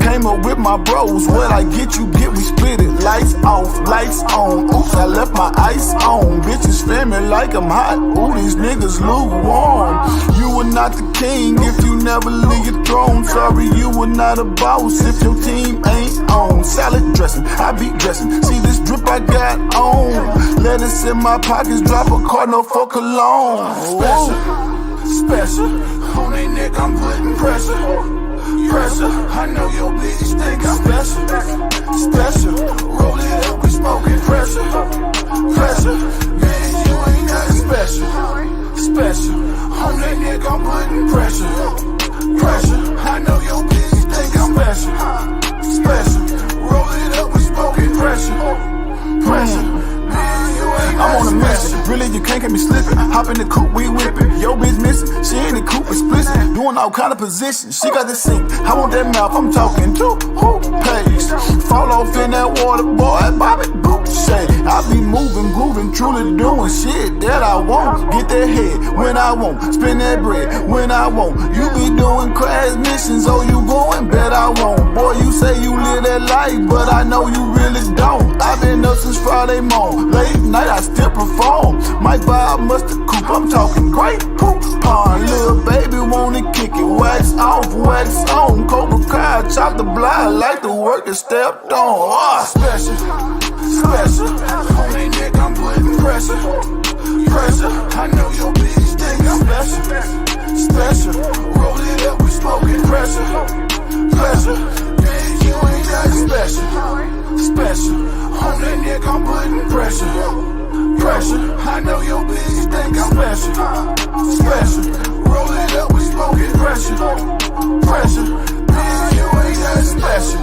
Came up with my bros, what I get, you get, we split it. Lights off, lights on, oops, I left my ice on. Bitches feel me like I'm hot, ooh, these niggas lukewarm. You are not the king if you never leave your throne. Sorry, you are not a boss if your team ain't on. Salad dressing, I be dressing. See this drip I got on. Lettuce in my pockets, drop a cardinal for cologne. Special, on they neck I'm putting pressure. I know your bitch think I'm special. Roll it up, we smoking pressure. Man, you ain't nothing special. On that neck I'm putting pressure. I know your bitch think I'm special. Roll it up, we smoking pressure. I'm on a mission, really you can't get me slipping. Hop in the coupe, we whipping. Yo bitch missing, she in the coupe explicit. Doing all kind of positions, she got the sink. I want that mouth, I'm talking toothpaste. Fall off in that water, boy, Bobby Boucher. I be moving, grooving, truly doing shit that I want. Get that head when I want, spend that bread when I want. You be doing crash missions, oh you going, bet I won't. Boy, you say you live that life, but I know you really don't. I've been up since Friday morning, late night I still perform. Might buy a mustard coupe, I'm talking great poop pond. Little baby wanna kick it, wax off, wax on. Cobra Kai, chop the block like the worker stepped on. Oh, special. On they neck I'm putting pressure. I know your bitch think I'm special. Roll it up, we smoking pressure. Man, you ain't nothing special. On that neck I'm putting pressure. I know your bitch think I'm special. Roll it up, we smoking pressure. Man, you ain't nothing special.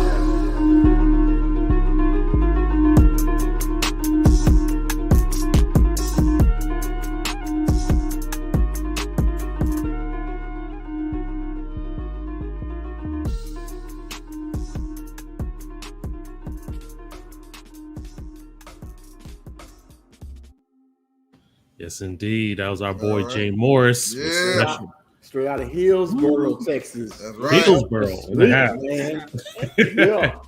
Yes, indeed. That was our boy Jay Morris. Yeah. Straight out of Hillsboro, Texas. That's right. Hillsboro in the house. Yeah.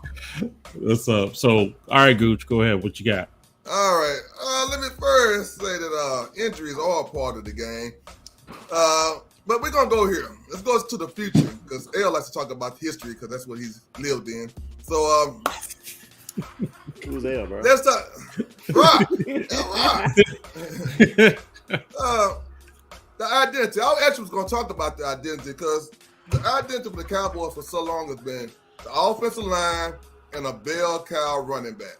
What's up? So, all right, Gooch, go ahead. What you got? All right. Let me first say that injuries are part of the game. But we're going to go here. Let's go to the future because L likes to talk about history because that's what he's lived in. So, who's L, bro? Let's talk. Rock. The identity. I actually was going to talk about the identity because the identity of the Cowboys for so long has been the offensive line and a bell cow running back.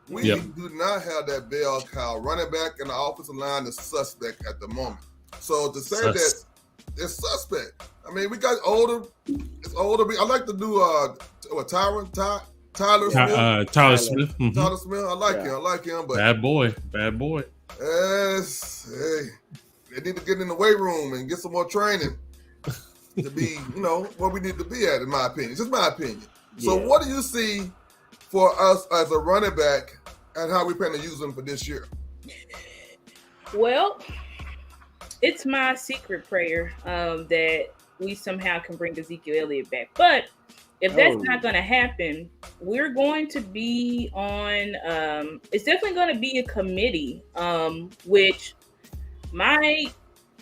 We do not have that bell cow running back, and the offensive line is suspect at the moment. So to say that it's suspect, I mean, we got older. It's older. I like to do Tyler Smith. Tyler Smith. Mm-hmm. Tyler Smith. I like him. But bad boy. Yes. Hey, they need to get in the weight room and get some more training to be, where we need to be at, in my opinion. Just my opinion. So what do you see for us as a running back and how we plan to use them for this year? Well, it's my secret prayer that we somehow can bring Ezekiel Elliott back. But If that's not going to happen, we're going to be on. It's definitely going to be a committee, which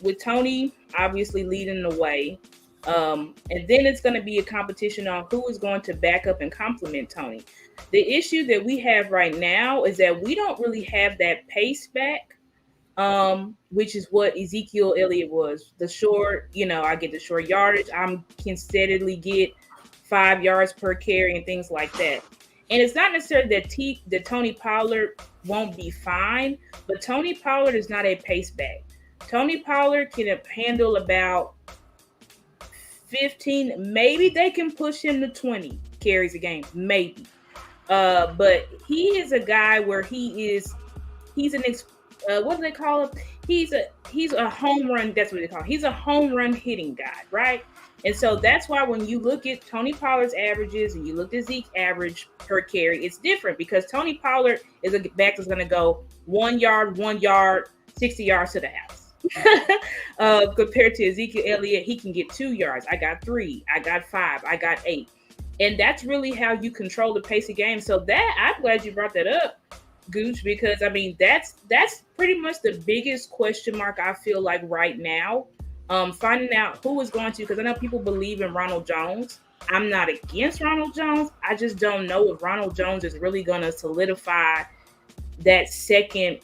with Tony obviously leading the way, and then it's going to be a competition on who is going to back up and complement Tony. The issue that we have right now is that we don't really have that pace back, which is what Ezekiel Elliott was. The short, I get the short yardage. I can steadily get 5 yards per carry and things like that. And it's not necessarily that Tony Pollard won't be fine, but Tony Pollard is not a pace back. Tony Pollard can handle about 15, maybe they can push him to 20 carries a game, maybe. But he is a guy where he's what do they call him? He's a home run. That's what they call him. He's a home run hitting guy, right? And so that's why when you look at Tony Pollard's averages and you look at Zeke's average per carry, it's different because Tony Pollard is a back that's going to go 1 yard, 60 yards to the house. Compared to Ezekiel Elliott, he can get 2 yards. I got 3, I got 5, I got 8. And that's really how you control the pace of game. So I'm glad you brought that up, Gooch, because that's pretty much the biggest question mark I feel like right now. Finding out who is going to, because I know people believe in Ronald Jones. I'm not against Ronald Jones. I just don't know if Ronald Jones is really going to solidify that second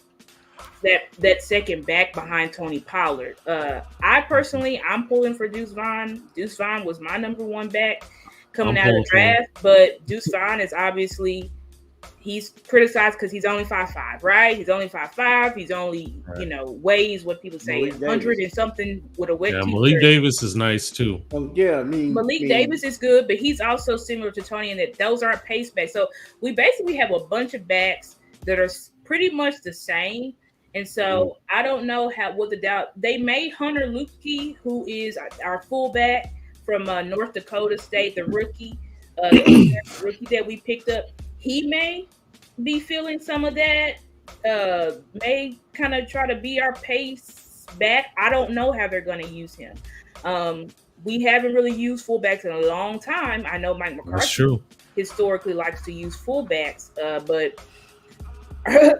back behind Tony Pollard. I'm pulling for Deuce Vaughn. Deuce Vaughn was my number 1 back coming out of the draft, but Deuce Vaughn is obviously, he's criticized because he's only 5'5", right? He's only 5'5". He's only, weighs what people say 100 and something with a wet t-shirt. Malik Davis is nice too. Malik Davis is good, but he's also similar to Tony in that those aren't pace backs. So we basically have a bunch of backs that are pretty much the same. And so I don't know what the doubt. They made Hunter Luepke, who is our fullback from North Dakota State, the rookie that we picked up. He may be feeling some of that, may kind of try to be our pace back. I don't know how they're going to use him. We haven't really used fullbacks in a long time. I know Mike McCarthy historically likes to use fullbacks, but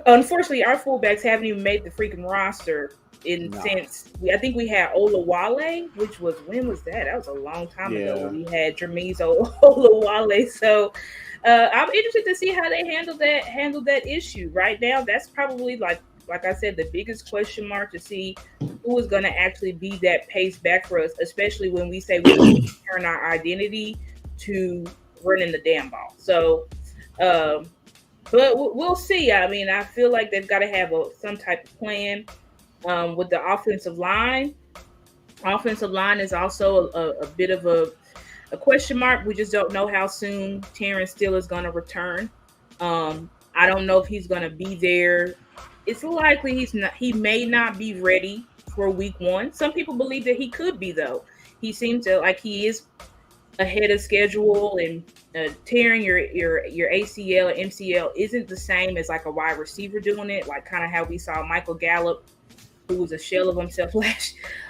unfortunately, our fullbacks haven't even made the freaking roster since I think we had Olawale, which was, when was that? That was a long time ago. We had Jermese Olawale. So I'm interested to see how they handle that issue. Right now, that's probably like I said, the biggest question mark to see who is going to actually be that pace back for us, especially when we say we turn our identity to running the damn ball. So, but we'll see. I feel like they've got to have some type of plan with the offensive line. Offensive line is also a bit of a question mark. We just don't know how soon Terrence Steele is going to return. I don't know if he's going to be there. It's likely he may not be ready for week 1. Some people believe that he could be, though. He seems to like he is ahead of schedule, and tearing your ACL or MCL isn't the same as like a wide receiver doing it, like kind of how we saw Michael Gallup, who was a shell of himself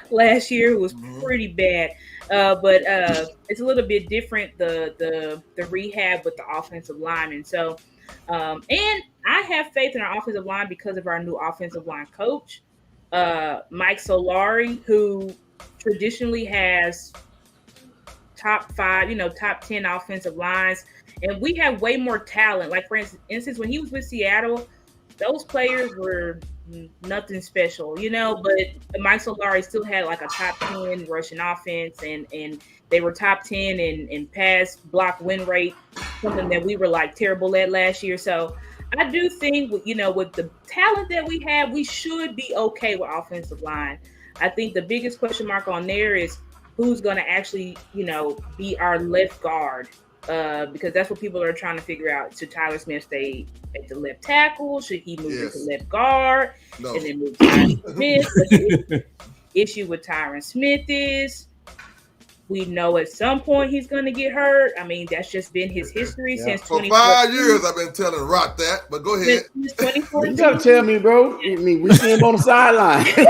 last year, who was pretty bad. But it's a little bit different, the rehab with the offensive linemen. So, and I have faith in our offensive line because of our new offensive line coach, Mike Solari, who traditionally has top 5, top 10 offensive lines. And we have way more talent. Like, for instance, when he was with Seattle, those players were nothing special, but Mike Solari still had like a top 10 rushing offense, and they were top 10 in pass block win rate, something that we were like terrible at last year. So I do think, with the talent that we have, we should be okay with offensive line. I think the biggest question mark on there is who's going to actually, be our left guard, because that's what people are trying to figure out. Should Tyler Smith stay at the left tackle? Should he move into left guard and then move to Tyron Smith? The issue with Tyron Smith is We know at some point he's going to get hurt. I mean, that's just been his history since For 2014. 5 years, I've been telling Rock that, but go ahead. Since 2014. You gotta tell me, bro. I mean, we see him on the sideline. He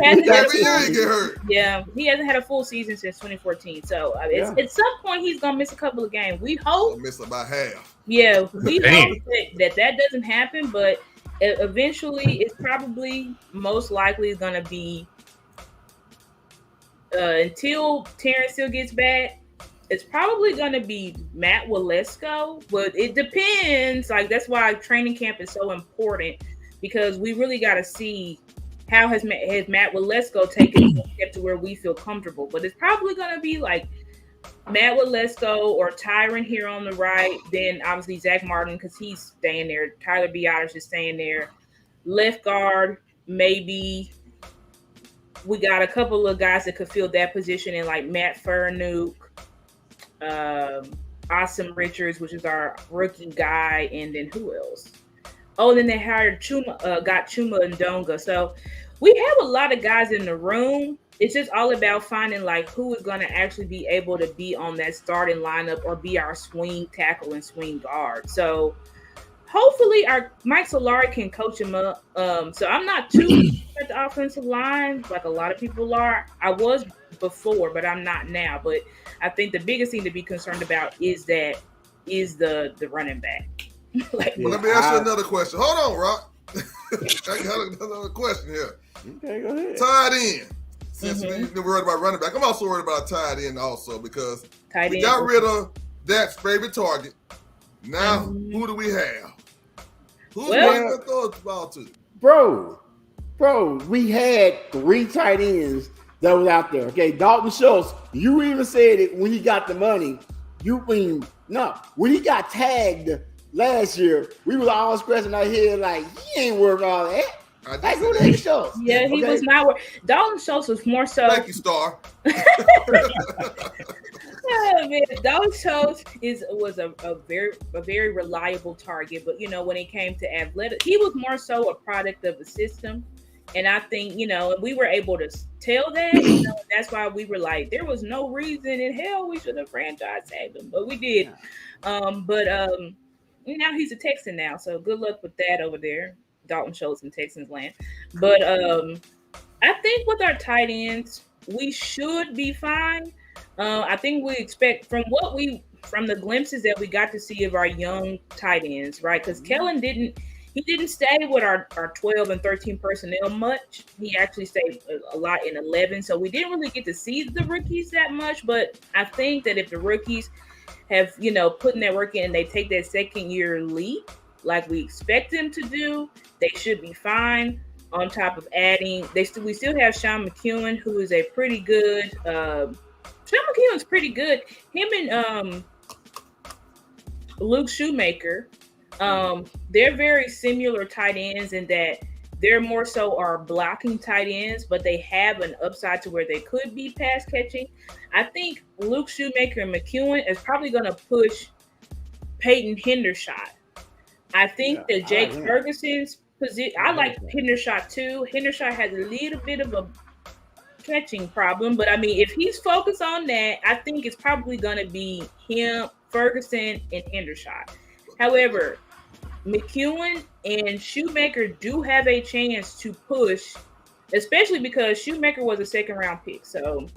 hasn't had Every year he get hurt. Yeah, he hasn't had a full season since 2014. So at some point he's gonna miss a couple of games. We hope. I'll miss about half. Yeah, we hope that doesn't happen, but eventually it's probably most likely gonna be until Terrence still gets back. It's probably going to be Matt Walesko, but it depends. Like, that's why training camp is so important, because we really got to see how has Matt Walesko taken a step to where we feel comfortable. But it's probably going to be like Matt Walesko or Tyron here on the right. Then obviously Zach Martin, because he's staying there. Tyler Biotis is staying there. Left guard, maybe. We got a couple of guys that could fill that position in, like Matt Furnuke, Awesome Richards, which is our rookie guy, and then who else? Oh, then they hired got Chuma and Donga. So we have a lot of guys in the room. It's just all about finding like who is going to actually be able to be on that starting lineup or be our swing tackle and swing guard. So hopefully our Mike Solari can coach him up. So I'm not too at the offensive line like a lot of people are. I was before, but I'm not now. But I think the biggest thing to be concerned about is the running back. Let me ask you another question. Hold on, Rock. I got another question here. Okay, go ahead. Tight end. Since we're worried about running back, I'm also worried about tight end also, because we got rid of Dak's favorite target. Now, who do we have? Who's going to throw the ball to? Bro, we had 3 tight ends that was out there. Okay, Dalton Schultz, you even said it when he got the money. When he got tagged last year, we was all scratching our head like, he ain't worth all that. Like, who the Schultz? Yeah, he was not worth. Dalton Schultz was more so. Thank you, Star. Man, Dalton Schultz was a very reliable target, but when it came to athletic, he was more so a product of the system. And I think, we were able to tell that. That's why we were like, there was no reason in hell we should have franchise tagged him, but we did. Now he's a Texan now, so good luck with that over there, Dalton Schultz in Texans land. But I think with our tight ends, we should be fine. I think we expect from the glimpses that we got to see of our young tight ends, right? Because Kellen didn't stay with our 12 and 13 personnel much. He actually stayed a lot in 11. So we didn't really get to see the rookies that much. But I think that if the rookies have, put in their work in and they take that second year leap, like we expect them to do, they should be fine. On top of adding, we still have Sean McEwen, who is a pretty good. Sean McEwen's pretty good. Him and Luke Shoemaker, they're very similar tight ends in that they're more so our blocking tight ends, but they have an upside to where they could be pass catching. I think Luke Shoemaker and McEwen is probably going to push Peyton Hendershot. I think that Jake Ferguson's position, I like Hendershot too. Hendershot has a little bit of a catching problem, but I mean, if he's focused on that, I think it's probably going to be him, Ferguson, and Hendershot. However, McEwen and Shoemaker do have a chance to push, especially because Shoemaker was a 2nd-round pick. So,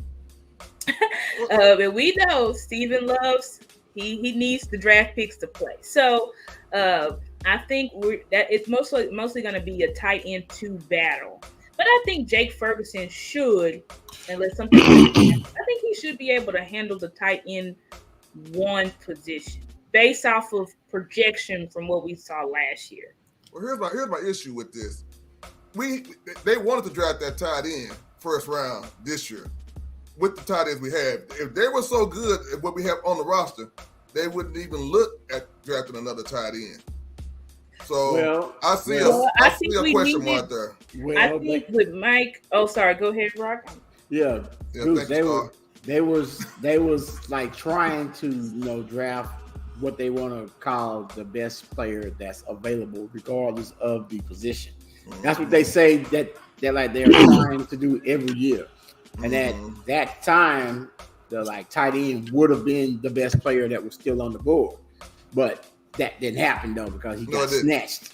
and we know Steven loves he needs the draft picks to play. So, I think it's mostly going to be a tight end 2 battle. But I think Jake Ferguson should, unless something, I think he should be able to handle the tight end 1 position based off of projection from what we saw last year. Well, here's my issue with this. They wanted to draft that tight end 1st round this year with the tight ends we have. If they were so good at what we have on the roster, they wouldn't even look at drafting another tight end. So I see a question mark there. I think with Mike. Oh, sorry. Go ahead, Rock. Yeah, Bruce, they was like trying to draft what they want to call the best player that's available, regardless of the position. That's what they say that they're trying to do every year. And at that time, like tight end would have been the best player that was still on the board. But that didn't happen though because he got snatched.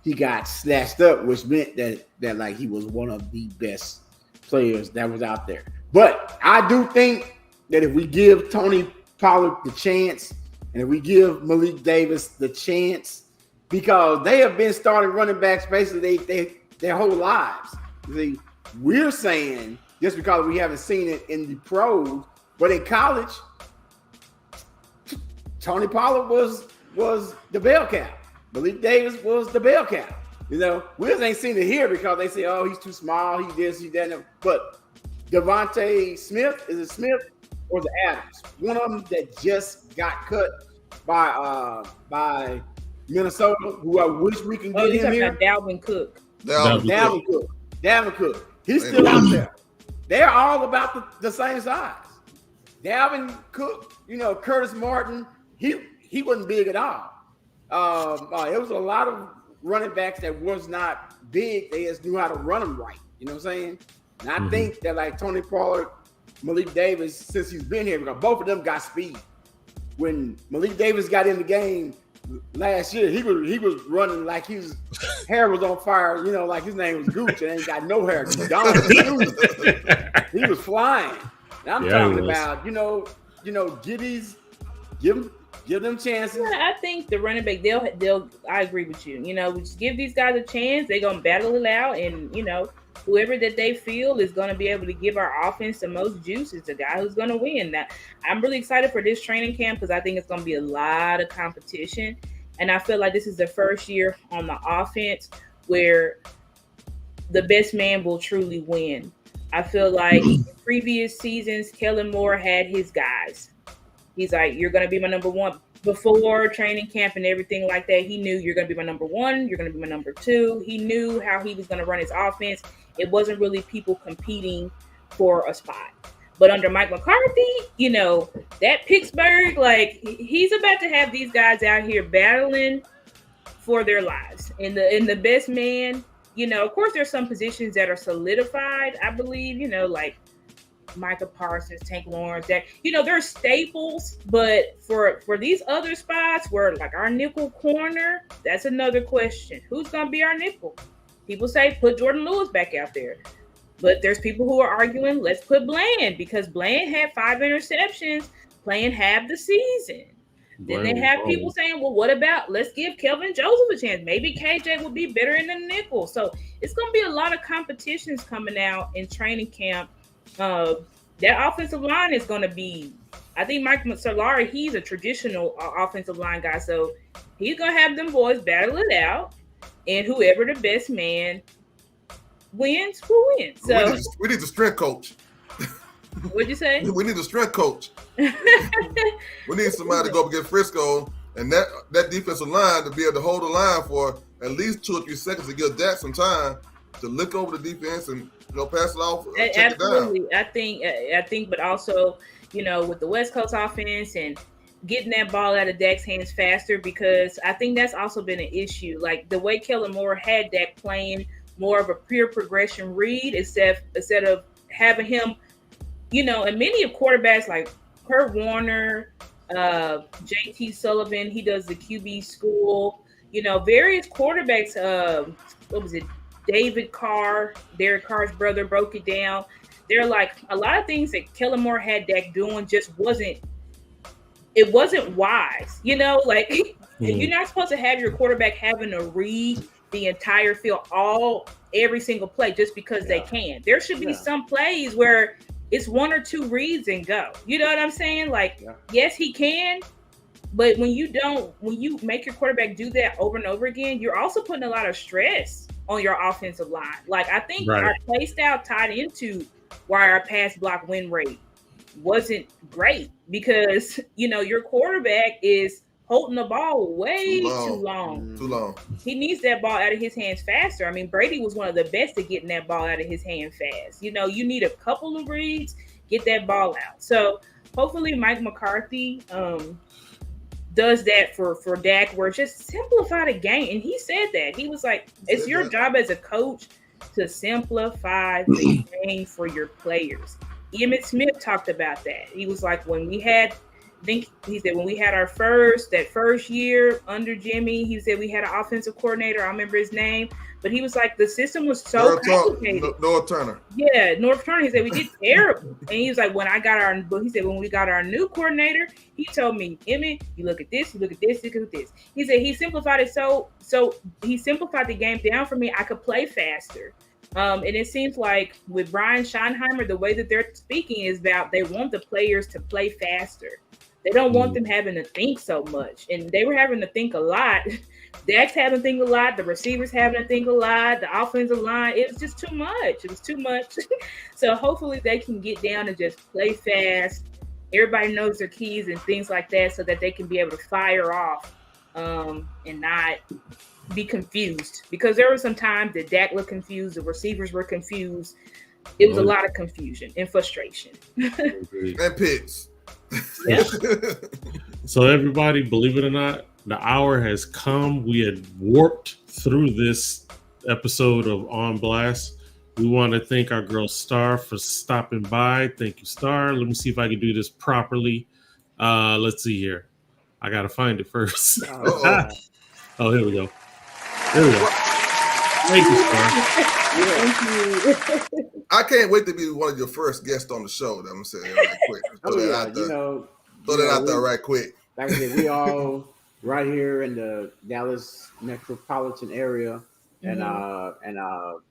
He got snatched up, which meant that like he was one of the best players that was out there. But I do think that if we give Tony Pollard the chance and if we give Malik Davis the chance, because they have been starting running backs basically their whole lives. See, we're saying just because we haven't seen it in the pros, but in college, Tony Pollard was the bell cow. Malik Davis was the bell cow. You know, we just ain't seen it here because they say, oh, he's too small, he's this, he's that. But Devontae Smith, is it Smith or the Adams? One of them that just got cut by Minnesota, who I wish we can get him here. Dalvin Cook. Dalvin Cook. He's still out there. They're all about the same size. Dalvin Cook, you know, Curtis Martin, he wasn't big at all. It was a lot of running backs that was not big. They just knew how to run them right. You know what I'm saying? And I think that like Tony Pollard, Malik Davis, since he's been here, because both of them got speed. When Malik Davis got in the game last year, he was running like his hair was on fire. You know, like his name was Gooch and ain't got no hair. He was flying. And I'm talking about, you know, Giddies, give them chances. Yeah, I think the running back, they'll. I agree with you. You know, we just give these guys a chance. They're gonna battle it out, and you know, whoever that they feel is gonna be able to give our offense the most juice is the guy who's gonna win. That I'm really excited for this training camp because I think it's gonna be a lot of competition, and I feel like this is the first year on the offense where the best man will truly win. I feel like in previous seasons, Kellen Moore had his guys. He's like, you're going to be my number one. Before training camp and everything like that, he knew you're going to be my number one. You're going to be my number two. He knew how he was going to run his offense. It wasn't really people competing for a spot. But under Mike McCarthy, you know, that Pittsburgh, like he's about to have these guys out here battling for their lives. And the best man, you know, of course, there's some positions that are solidified, I believe, you know, like Micah Parsons, Tank Lawrence, that, you know, they're staples, but for these other spots where like our nickel corner, that's another question. Who's going to be our nickel? People say put Jordan Lewis back out there, but there's people who are arguing, let's put Bland because Bland had 5 interceptions playing half the season. Then they have people saying, well, what about let's give Kelvin Joseph a chance? Maybe KJ will be better in the nickel. So it's going to be a lot of competitions coming out in training camp. That offensive line is going to be, I think Mike Solari, he's a traditional offensive line guy. So he's going to have them boys battle it out. And whoever the best man wins, who wins. So we need the strength coach. What'd you say? We need a strength coach. We need somebody to go up against Frisco and that defensive line to be able to hold the line for at least 2 or 3 seconds to give Dak some time to look over the defense and, you know, pass it off. Absolutely. I think, but also, you know, with the West Coast offense and getting that ball out of Dak's hands faster, because I think that's also been an issue. Like the way Kellen Moore had Dak playing more of a pure progression read instead of having him, you know, and many of quarterbacks like Kurt Warner, JT Sullivan, he does the QB school, you know, various quarterbacks, what was it? David Carr, Derek Carr's brother, broke it down. They're like a lot of things that Kellen Moore had Dak doing just wasn't wise, you know, like you're not supposed to have your quarterback having to read the entire field every single play just because they can. There should be some plays where it's 1 or 2 reads and go. You know what I'm saying? Like, yes, he can, but when you make your quarterback do that over and over again, you're also putting a lot of stress on your offensive line. Like, I think our play style tied into why our pass block win rate wasn't great because, you know, your quarterback is holding the ball way too long. He needs that ball out of his hands faster. I mean, Brady was one of the best at getting that ball out of his hand fast. You know, you need a couple of reads, get that ball out. So hopefully Mike McCarthy does that for Dak, where it's just simplify the game. And he said that. He was like, it's your job as a coach to simplify the game for your players. Emmitt Smith talked about that. He was like, when we had, he said when we had our first year under Jimmy, he said we had an offensive coordinator. I remember his name, but he was like, the system was so complicated. North Turner. Yeah, North Turner. He said we did terrible, and he was like, when we got our new coordinator, he told me, Emmitt, you look at this, you look at this, you look at this. He said he simplified it so he simplified the game down for me. I could play faster. And it seems like with Brian Schottenheimer, the way that they're speaking is about they want the players to play faster. They don't want them having to think so much. And they were having to think a lot. Dak's having to think a lot. The receivers having to think a lot. The offensive line, it was just too much. It was too much. So hopefully they can get down and just play fast. Everybody knows their keys and things like that so that they can be able to fire off and not be confused. Because there were some times that Dak looked confused. The receivers were confused. It was a lot of confusion and frustration. And picks. Yeah. So everybody, believe it or not, the hour has come. We had warped through this episode of On Blast. We want to thank our girl Star for stopping by. Thank you, Star. Let me see if I can do this properly. Let's see here. I gotta find it first. Oh, here we go. There we go. Thank you, Star. Thank you. I can't wait to be one of your first guests on the show. I'm saying right quick. Throw that out there right quick. Like I said, we all right here in the Dallas metropolitan area, and you know,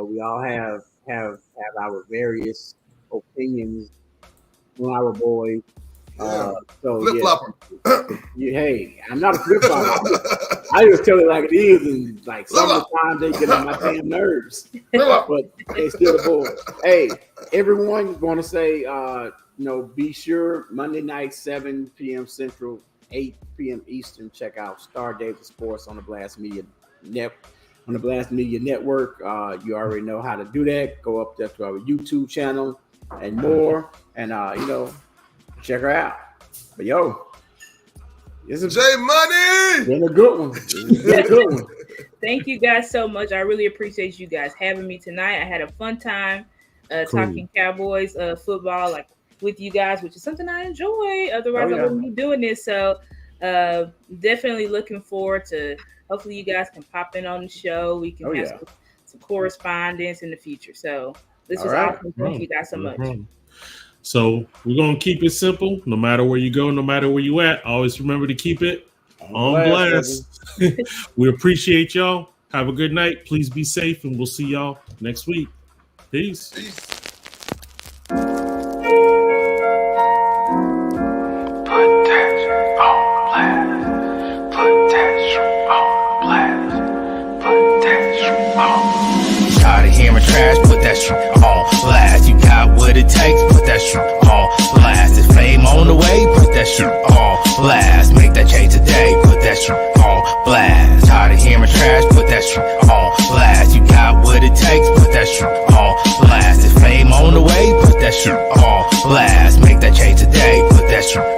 we all have our various opinions on our boys. So flip-flopper. Hey, I'm not a flip-flopper. I just tell it like it is, and like some of the times they get on my damn nerves. But they still the boys. Hey, everyone want to say, you know, be sure Monday night, 7 p.m. Central, 8 p.m. Eastern. Check out Star Davis Sports on the Blast Media Network. You already know how to do that. Go up there to our YouTube channel and more, and you know, check her out. But yo, this is J Money. Been a good one. Been a good one. Thank you guys so much. I really appreciate you guys having me tonight. I had a fun time talking Cowboys football, like with you guys, which is something I enjoy. Otherwise, I wouldn't be doing this. So definitely looking forward to. Hopefully, you guys can pop in on the show. We can have some correspondence in the future. So this was awesome. Thank you guys so much. So we're going to keep it simple. No matter where you go, no matter where you at, always remember to keep it on blast. We appreciate y'all. Have a good night. Please be safe, and we'll see y'all next week. Peace. Tired of hearing trash, put that shit on blast. You got what it takes, put that shit on blast. Is fame on the way, put that shit on blast. Make that change today, put that shit on blast. Tired of hearing trash, put that shit on blast. You got what it takes, put that shit on blast. Is fame on the way, put that shit on blast. Make that change today, put that shit